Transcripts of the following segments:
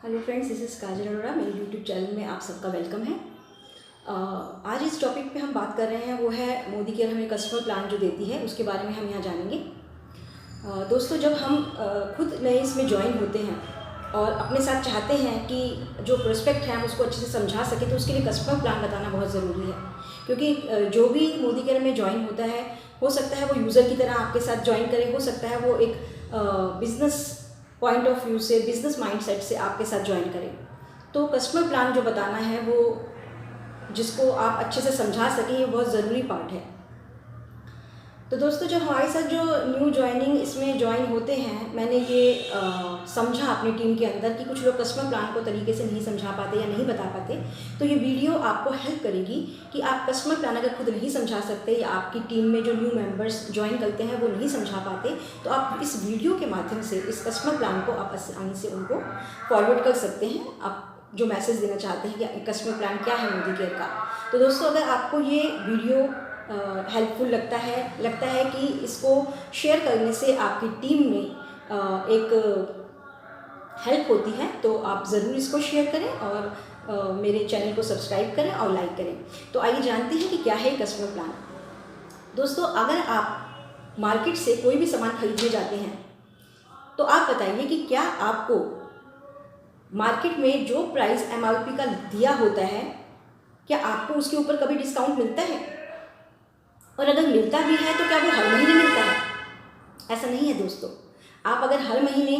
Hello friends, this is काजल अरोड़ा। मेरे YouTube channel में आप सबका वेलकम है। आज इस टॉपिक पे हम बात कर रहे हैं, वो है मोदी केयर हमें कस्टमर प्लान जो देती है उसके बारे में हम यहाँ जानेंगे। दोस्तों, जब हम खुद नए इसमें ज्वाइन होते हैं और अपने साथ चाहते हैं कि जो प्रोस्पेक्ट है हम उसको अच्छे से समझा सकें, तो उसके लिए कस्टमर प्लान बताना बहुत ज़रूरी है। क्योंकि जो भी मोदी केयर में ज्वाइन होता है, हो सकता है वो यूज़र की तरह आपके साथ ज्वाइन करे, हो सकता है वो एक बिज़नेस पॉइंट ऑफ व्यू से, बिज़नेस माइंडसेट से आपके साथ ज्वाइन करें। तो कस्टमर प्लान जो बताना है, वो जिसको आप अच्छे से समझा सकें, ये बहुत ज़रूरी पार्ट है। तो दोस्तों, जब हमारे साथ जो न्यू ज्वाइनिंग इसमें ज्वाइन होते हैं, मैंने ये समझा अपनी टीम के अंदर कि कुछ लोग कस्टमर प्लान को तरीके से नहीं समझा पाते या नहीं बता पाते। तो ये वीडियो आपको हेल्प करेगी कि आप कस्टमर प्लान अगर खुद नहीं समझा सकते या आपकी टीम में जो न्यू मेंबर्स ज्वाइन करते हैं वो नहीं समझा पाते, तो आप इस वीडियो के माध्यम से इस कस्टमर प्लान को आप आसानी से उनको फॉरवर्ड कर सकते हैं। आप जो मैसेज देना चाहते हैं कि कस्टमर प्लान क्या है मोदी केयर का। तो दोस्तों, अगर आपको ये वीडियो हेल्पफुल लगता है कि इसको शेयर करने से आपकी टीम में एक हेल्प होती है, तो आप ज़रूर इसको शेयर करें और मेरे चैनल को सब्सक्राइब करें और लाइक करें। तो आइए जानते हैं कि क्या है कस्टमर प्लान। दोस्तों, अगर आप मार्केट से कोई भी सामान खरीदने जाते हैं, तो आप बताइए कि क्या आपको मार्केट में जो प्राइस MRP का दिया होता है, क्या आपको उसके ऊपर कभी डिस्काउंट मिलता है? और अगर मिलता भी है तो क्या वो हर महीने मिलता है? ऐसा नहीं है दोस्तों। आप अगर हर महीने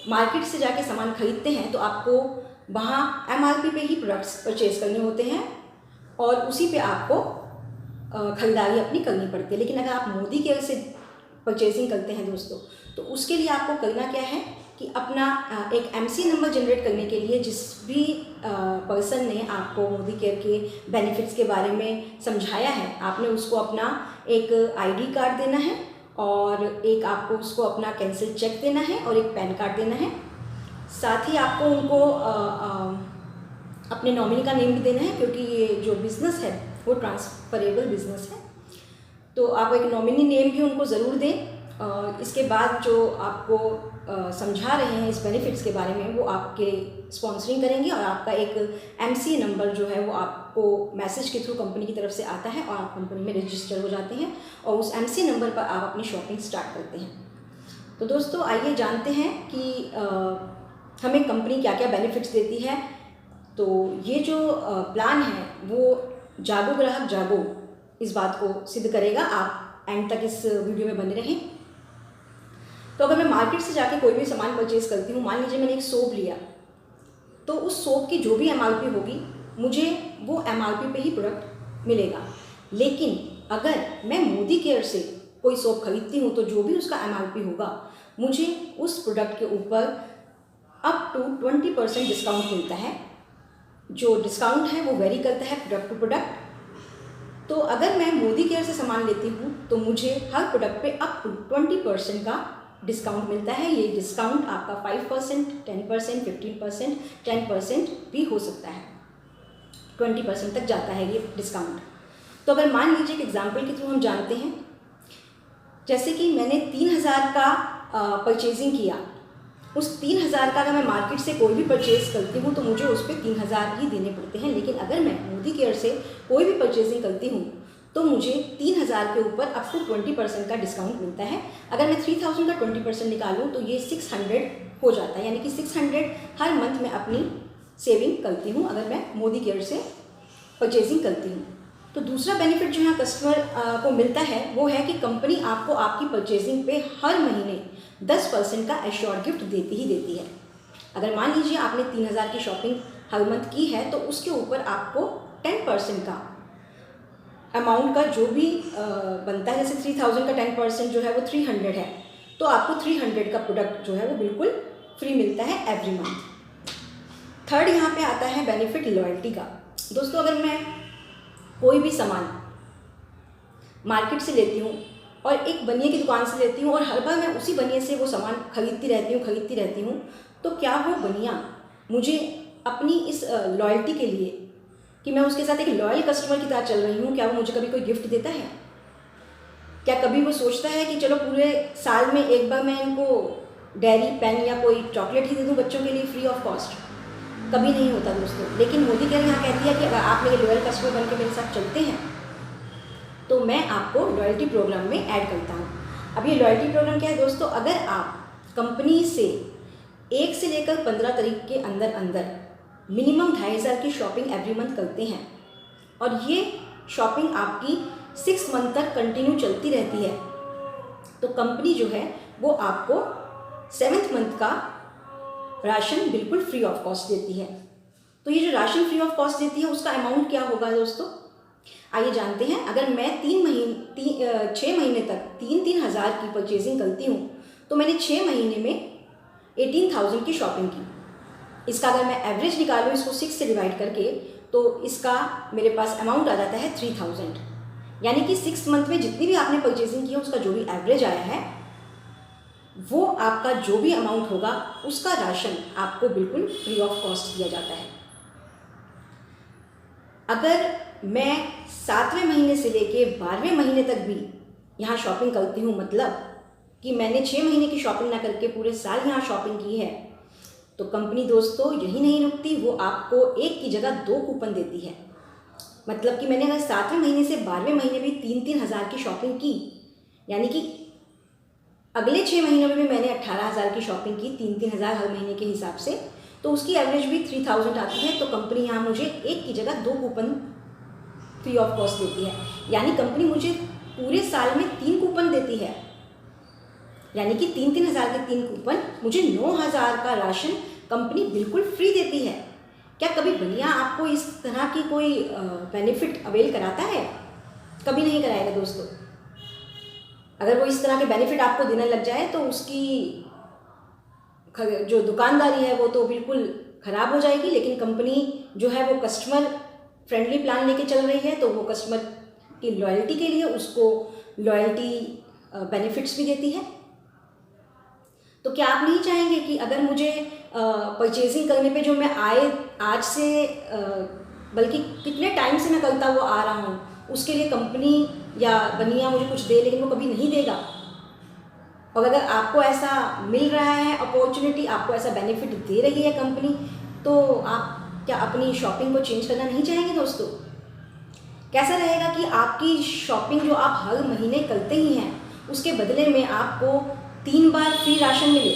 मार्केट से जाके सामान खरीदते हैं तो आपको वहाँ MRP पे ही प्रोडक्ट्स परचेज़ करने होते हैं और उसी पे आपको खरीदारी अपनी करनी पड़ती है। लेकिन अगर आप मोदी केयर से परचेजिंग करते हैं दोस्तों, तो उसके लिए आपको करना क्या है कि अपना एक MC नंबर जनरेट करने के लिए, जिस भी पर्सन ने आपको मोदी केयर के बेनिफिट्स के बारे में समझाया है, आपने उसको अपना एक ID कार्ड देना है और एक आपको उसको अपना कैंसिल चेक देना है और एक पैन कार्ड देना है। साथ ही आपको उनको अपने नॉमिनी का नेम भी देना है, क्योंकि ये जो बिज़नेस है वो ट्रांसफरेबल बिज़नेस है। तो आप एक नॉमिनी नेम भी उनको ज़रूर दें। इसके बाद जो आपको समझा रहे हैं इस बेनिफिट्स के बारे में, वो आपके स्पॉन्सरिंग करेंगे और आपका एक MC नंबर जो है वो आपको मैसेज के थ्रू कंपनी की तरफ से आता है और आप कंपनी में रजिस्टर हो जाते हैं और उस MC नंबर पर आप अपनी शॉपिंग स्टार्ट करते हैं। तो दोस्तों, आइए जानते हैं कि हमें कंपनी क्या क्या बेनिफिट्स देती है। तो ये जो प्लान है वो जागो ग्राहक जागो, इस बात को सिद्ध करेगा। आप एंड तक इस वीडियो में बने रहें। तो अगर मैं मार्केट से जाके कोई भी सामान परचेज़ करती हूँ, मान लीजिए मैंने एक सोप लिया, तो उस सोप की जो भी MRP होगी, मुझे वो MRP पे ही प्रोडक्ट मिलेगा। लेकिन अगर मैं मोदी केयर से कोई सोप खरीदती हूँ, तो जो भी उसका MRP होगा, मुझे उस प्रोडक्ट के ऊपर अप टू 20% डिस्काउंट मिलता है। जो डिस्काउंट है वो वेरी करता है प्रोडक्ट टू प्रोडक्ट। तो अगर मैं मोदी केयर से सामान लेती हूँ तो मुझे हर प्रोडक्ट पे अप टू 20% का डिस्काउंट मिलता है। ये डिस्काउंट आपका 5%, 10%, 15%, 10% भी हो सकता है। 20% तक जाता है ये डिस्काउंट। तो अगर मान लीजिए कि एग्जाम्पल के थ्रू हम जानते हैं, जैसे कि मैंने 3000 का परचेजिंग किया, उस 3000 का अगर मैं मार्केट से कोई भी परचेज़ करती हूँ तो मुझे उस पर 3000 ही देने पड़ते हैं। लेकिन अगर मैं मोदी केयर से कोई भी परचेजिंग करती हूँ तो मुझे 3000 के ऊपर अप टू 20% का डिस्काउंट मिलता है। अगर मैं 3000 का 20% निकालूँ तो ये 600 हो जाता है, यानी कि 600 हर मंथ में अपनी सेविंग करती हूँ अगर मैं मोदी केयर से परचेजिंग करती हूँ। तो दूसरा बेनिफिट जो यहाँ कस्टमर को मिलता है वो है कि कंपनी आपको आपकी परचेजिंग पे हर महीने 10% का एश्योर्ड गिफ्ट देती ही देती है। अगर मान लीजिए आपने 3000 की शॉपिंग हर मंथ की है, तो उसके ऊपर आपको 10% का अमाउंट का जो भी बनता है, जैसे 3000 का 10% जो है वो 300 है, तो आपको 300 का प्रोडक्ट जो है वो बिल्कुल फ्री मिलता है एवरी मंथ। थर्ड यहाँ पे आता है बेनिफिट लॉयल्टी का। दोस्तों, अगर मैं कोई भी सामान मार्केट से लेती हूँ और एक बनिए की दुकान से लेती हूँ और हर बार मैं उसी बनिए से वो सामान खरीदती रहती हूँ, तो क्या वो बनिया मुझे अपनी इस लॉयल्टी के लिए, कि मैं उसके साथ एक लॉयल कस्टमर की तरह चल रही हूँ, क्या वो मुझे कभी कोई गिफ्ट देता है? क्या कभी वो सोचता है कि चलो पूरे साल में एक बार मैं इनको डेयरी पेन या कोई चॉकलेट ही दे दूँ बच्चों के लिए फ्री ऑफ कॉस्ट? कभी नहीं होता दोस्तों। लेकिन मोदी केयर यहाँ कहती है कि अगर आप मेरे लॉयल कस्टमर बन के मेरे साथ चलते हैं तो मैं आपको लॉयल्टी प्रोग्राम में ऐड करता हूँ। अब ये लॉयल्टी प्रोग्राम क्या है दोस्तों, अगर आप कंपनी से 1 से लेकर 15 तारीख के अंदर अंदर मिनिमम 2500 की शॉपिंग एवरी मंथ करते हैं और ये शॉपिंग आपकी 6 मंथ तक कंटिन्यू चलती रहती है, तो कंपनी जो है वो आपको 7th मंथ का राशन बिल्कुल फ्री ऑफ कॉस्ट देती है। तो ये जो राशन फ्री ऑफ कॉस्ट देती है उसका अमाउंट क्या होगा दोस्तों, आइए जानते हैं। अगर मैं 6 महीने तक 3-3 हज़ार की परचेजिंग करती हूँ तो मैंने 6 महीने में 18,000 की शॉपिंग की। इसका अगर मैं एवरेज निकालूँ इसको 6 से डिवाइड करके तो इसका मेरे पास अमाउंट आ जाता है 3,000। यानी कि 6 मंथ में जितनी भी आपने परचेजिंग की है उसका जो भी एवरेज आया है वो आपका जो भी अमाउंट होगा उसका राशन आपको बिल्कुल फ्री ऑफ कॉस्ट दिया जाता है। अगर मैं 7वें महीने से लेके 12वें महीने तक भी यहाँ शॉपिंग करती हूँ, मतलब कि मैंने 6 महीने की शॉपिंग ना करके पूरे साल यहाँ शॉपिंग की है, तो कंपनी दोस्तों यही नहीं रुकती, वो आपको एक की जगह 2 कूपन देती है। मतलब कि मैंने अगर 7वें महीने से 12वें महीने भी 3-3 हज़ार की शॉपिंग की, यानी कि अगले 6 महीनों में भी मैंने 18,000 की शॉपिंग की 3-3 हज़ार हर महीने के हिसाब से, तो उसकी एवरेज भी 3,000 आती है। तो कंपनी यहाँ मुझे एक की जगह 2 कूपन फ्री ऑफ कॉस्ट देती है, यानी कंपनी मुझे पूरे साल में 3 कूपन देती है, यानी कि 3-3 हज़ार के 3 कूपन, मुझे 9,000 का राशन कंपनी बिल्कुल फ्री देती है। क्या कभी बनिया आपको इस तरह की कोई बेनिफिट अवेल कराता है? कभी नहीं कराएगा दोस्तों। अगर वो इस तरह के बेनिफिट आपको देने लग जाए तो उसकी जो दुकानदारी है वो तो बिल्कुल ख़राब हो जाएगी। लेकिन कंपनी जो है वो कस्टमर फ्रेंडली प्लान लेके चल रही है, तो वो कस्टमर की लॉयल्टी के लिए उसको लॉयल्टी बेनिफिट्स भी देती है। तो क्या आप नहीं चाहेंगे कि अगर मुझे परचेजिंग करने पे जो मैं आज से बल्कि कितने टाइम से मैं करता हुआ आ रहा हूँ उसके लिए कंपनी या बनिया मुझे कुछ दे, लेकिन वो कभी नहीं देगा। और अगर आपको ऐसा मिल रहा है अपॉर्चुनिटी, आपको ऐसा बेनिफिट दे रही है कंपनी, तो आप क्या अपनी शॉपिंग को चेंज करना नहीं चाहेंगे दोस्तों? कैसा रहेगा कि आपकी शॉपिंग जो आप हर महीने करते ही हैं उसके बदले में आपको 3 बार फ्री राशन मिले।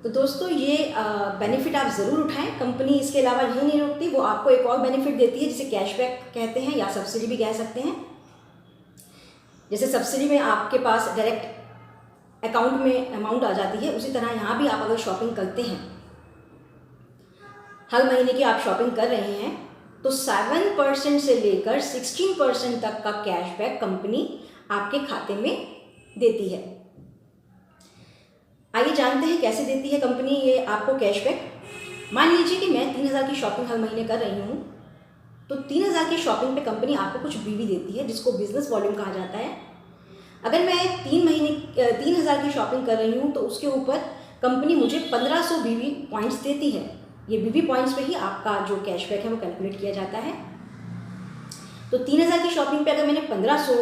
तो दोस्तों ये बेनिफिट आप ज़रूर उठाएं। कंपनी इसके अलावा यही नहीं रोकती, वो आपको एक और बेनिफिट देती है जिसे कैशबैक कहते हैं या सब्सिडी भी कह सकते हैं। जैसे सब्सिडी में आपके पास डायरेक्ट अकाउंट में अमाउंट आ जाती है, उसी तरह यहाँ भी आप अगर शॉपिंग करते हैं, हर महीने की आप शॉपिंग कर रहे हैं, तो 7% से लेकर 16% तक का कैशबैक कंपनी आपके खाते में देती है। आइए जानते हैं कैसे देती है कंपनी ये आपको कैशबैक। मान लीजिए कि मैं 3,000 की शॉपिंग हर महीने कर रही हूँ, तो 3,000 की शॉपिंग पे कंपनी आपको कुछ बीवी देती है जिसको बिजनेस वॉल्यूम कहा जाता है। अगर मैं 3,000 की शॉपिंग कर रही हूँ तो उसके ऊपर कंपनी मुझे 1500 बीवी पॉइंट्स देती है। ये बीवी पॉइंट्स पे ही आपका जो कैशबैक है वो कैलकुलेट किया जाता है। तो 3,000 की शॉपिंग पे अगर मैंने 1500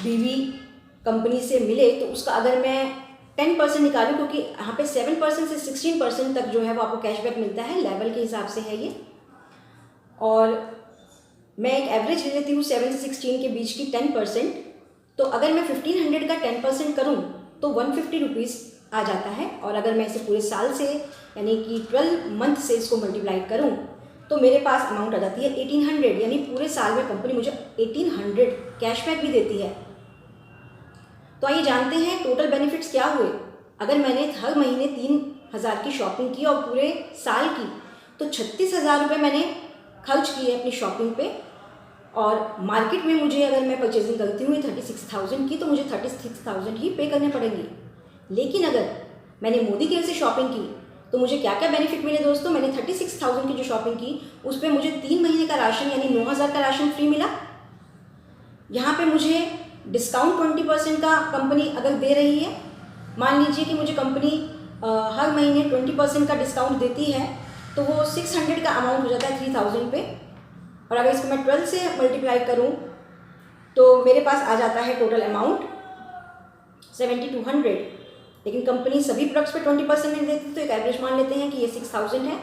बीवी कंपनी से मिले, तो उसका अगर मैं 10% निकालूं, क्योंकि यहाँ पे 7% से 16% तक जो है वो आपको कैशबैक मिलता है, लेवल के हिसाब से है ये, और मैं एक एवरेज ले लेती हूँ 7 से 16 के बीच की 10%। तो अगर मैं 1500 का 10% करूँ तो 150 रुपीज़ आ जाता है। और अगर मैं इसे पूरे साल से यानी कि 12 मंथ से इसको मल्टीप्लाई करूँ तो मेरे पास अमाउंट आ जाती है 1800, यानी पूरे साल में कंपनी मुझे 1800 कैशबैक भी देती है। तो आइए जानते हैं टोटल बेनिफिट्स क्या हुए। अगर मैंने हर महीने 3,000 की शॉपिंग की और पूरे साल की, तो 36,000 रुपये मैंने खर्च किए अपनी शॉपिंग पे। और मार्केट में मुझे अगर मैं परचेजिंग करती हूँ 36,000 की, तो मुझे 36,000 ही पे करने पड़ेंगे। लेकिन अगर मैंने मोदी केयर से शॉपिंग की तो मुझे क्या क्या बेनिफिट मिले दोस्तों। मैंने 36,000 की जो शॉपिंग की उस पर मुझे 3 महीने का राशन यानी 9,000 का राशन फ्री मिला। यहाँ पे मुझे डिस्काउंट 20% का कंपनी अगर दे रही है, मान लीजिए कि मुझे कंपनी हर महीने 20% का डिस्काउंट देती है, तो वो 600 का अमाउंट हो जाता है 3,000 पे। और अगर इसको मैं 12 से मल्टीप्लाई करूँ तो मेरे पास आ जाता है टोटल अमाउंट 7,200। लेकिन कंपनी सभी प्रोडक्ट्स पे 20% नहीं देती, तो एक एवरेज मान लेते हैं कि ये 6000 है।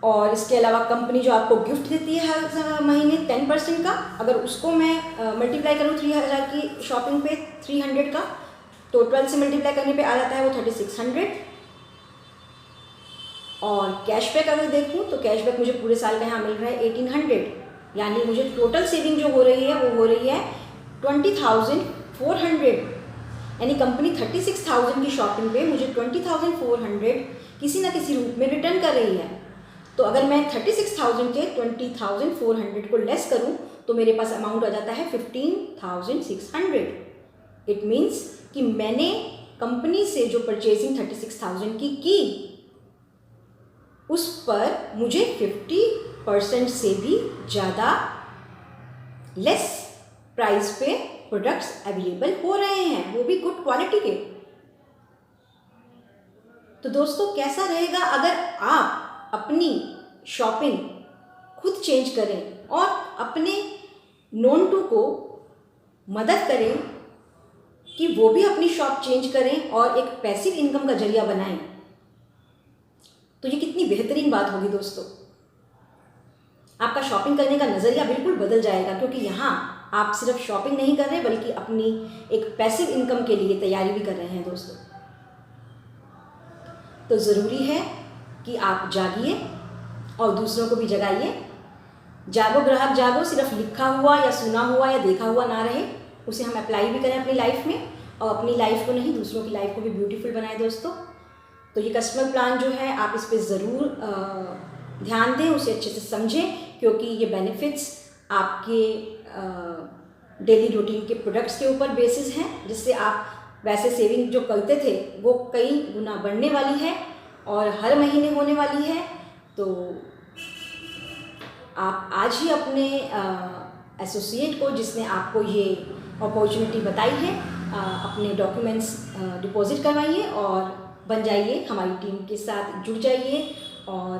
और इसके अलावा कंपनी जो आपको गिफ्ट देती है हर महीने 10% का, अगर उसको मैं मल्टीप्लाई करूँ 3000 की शॉपिंग पे 300 का, तो 12 से मल्टीप्लाई करने पे आ जाता है वो 3600। और कैशबैक अगर देखूँ तो कैशबैक मुझे पूरे साल का यहाँ मिल रहा है 1800, यानी मुझे टोटल सेविंग जो हो रही है वो हो रही है 20,400। यानी कंपनी 36,000 की शॉपिंग पे मुझे 20,400 किसी ना किसी रूप में रिटर्न कर रही है। तो अगर मैं 36,000 के 20,400 को लेस करूं तो मेरे पास अमाउंट आ जाता है 15,600। इट मीन्स कि मैंने कंपनी से जो परचेजिंग 36,000 की उस पर मुझे 50% से भी ज़्यादा लेस प्राइस पे प्रोडक्ट्स अवेलेबल हो रहे हैं, वो भी गुड क्वालिटी के। तो दोस्तों कैसा रहेगा अगर आप अपनी शॉपिंग खुद चेंज करें और अपने नोन टू को मदद करें कि वो भी अपनी शॉप चेंज करें और एक पैसिव इनकम का जरिया बनाएं। तो ये कितनी बेहतरीन बात होगी दोस्तों। आपका शॉपिंग करने का नज़रिया बिल्कुल बदल जाएगा, क्योंकि यहाँ आप सिर्फ शॉपिंग नहीं कर रहे बल्कि अपनी एक पैसिव इनकम के लिए तैयारी भी कर रहे हैं दोस्तों। तो ज़रूरी है कि आप जागिए और दूसरों को भी जगाइए। जागो ग्राहक जागो सिर्फ लिखा हुआ या सुना हुआ या देखा हुआ ना रहे, उसे हम अप्लाई भी करें अपनी लाइफ में, और अपनी लाइफ को नहीं दूसरों की लाइफ को भी ब्यूटीफुल बनाए दोस्तों। तो ये कस्टमर प्लान जो है आप इस पर ज़रूर ध्यान दें, उसे अच्छे से समझें, क्योंकि ये बेनिफिट्स आपके डेली रूटीन के प्रोडक्ट्स के ऊपर बेसिस हैं, जिससे आप वैसे सेविंग जो करते थे वो कई गुना बढ़ने वाली है और हर महीने होने वाली है। तो आप आज ही अपने एसोसिएट को, जिसने आपको ये अपॉर्चुनिटी बताई है, अपने डॉक्यूमेंट्स डिपॉजिट करवाइए और बन जाइए हमारी टीम के साथ, जुड़ जाइए और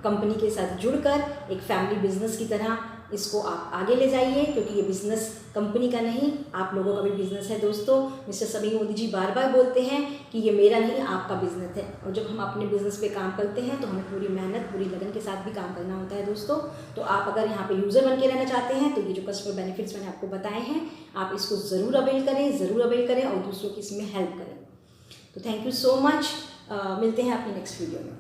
कंपनी के साथ जुड़कर एक फैमिली बिजनेस की तरह इसको आप आगे ले जाइए, क्योंकि ये बिज़नेस कंपनी का नहीं, आप लोगों का भी बिज़नेस है दोस्तों। मिस्टर समीर मोदी जी बार बार बोलते हैं कि ये मेरा नहीं आपका बिज़नेस है, और जब हम अपने बिज़नेस पे काम करते हैं तो हमें पूरी मेहनत पूरी लगन के साथ भी काम करना होता है दोस्तों। तो आप अगर यहाँ पे यूज़र बन के रहना चाहते हैं तो ये जो कस्टमर बेनिफिट्स मैंने आपको बताए हैं, आप इसको ज़रूर अवेल करें और दूसरों की इसमें हेल्प करें। तो थैंक यू सो मच, मिलते हैं अपनी नेक्स्ट वीडियो में।